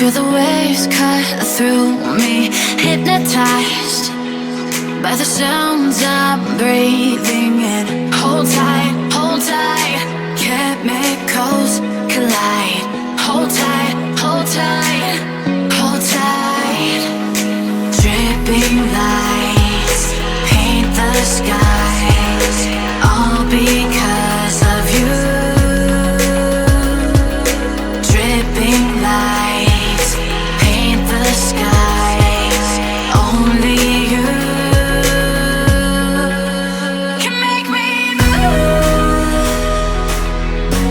Feel the waves cut through me, hypnotized by the sounds I'm breathing in. Hold tight, chemicals collide. Hold tight, hold tight, hold tight. Dripping lights paint the skies, all because of you. Dripping lights paint the skies, only you can make me move.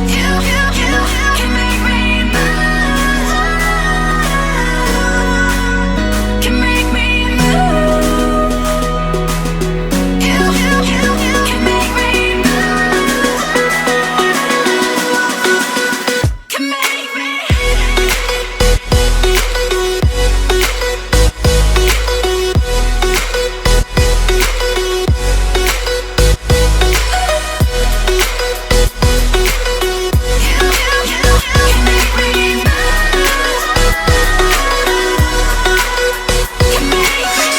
You can make me move. Can make me move. You can make me move. Can make me.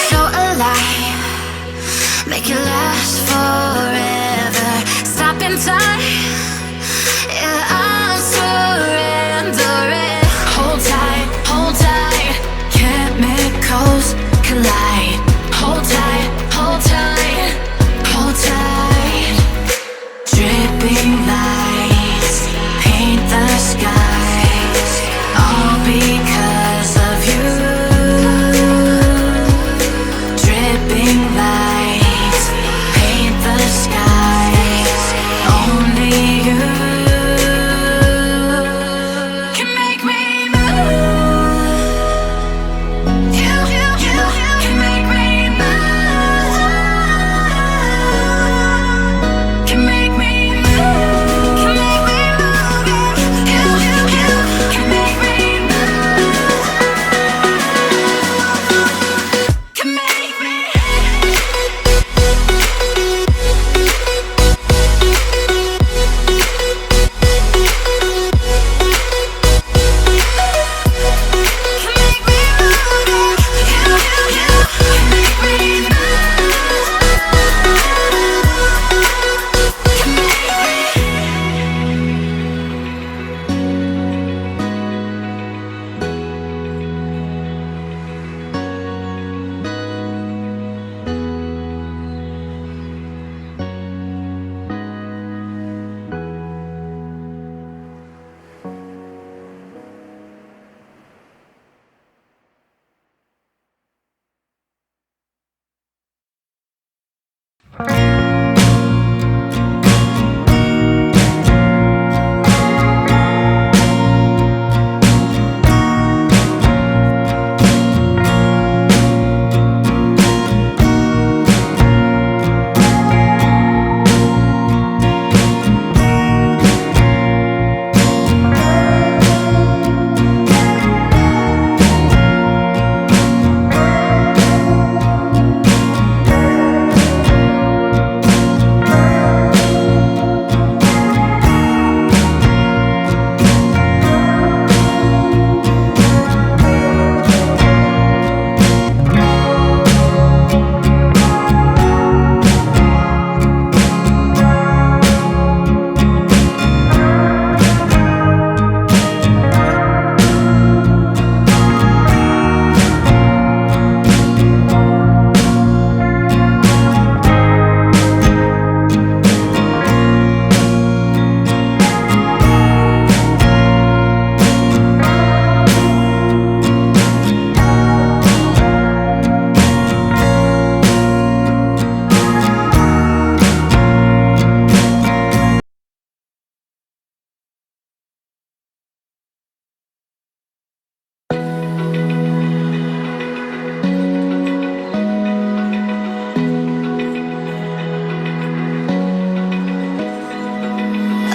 So alive, make it last forever. Stop in time, yeah, I'm surrendering. Hold tight, chemicals collide. Hold tight, hold tight, hold tight. Dripping lights paint the skies, all because of you. Dripping lights paint the skies, only you can make me move. You can make me move. Can make me move. Can make me move. You can make me move. Can make me.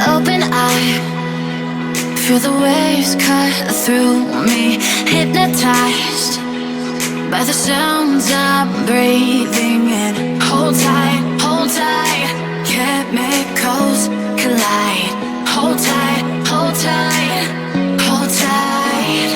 Open eye, feel the waves cut through me, hypnotized by the sounds I'm breathing in. Hold tight, chemicals collide. Hold tight, hold tight, hold tight.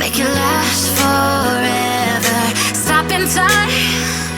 make it last forever. Stop in time,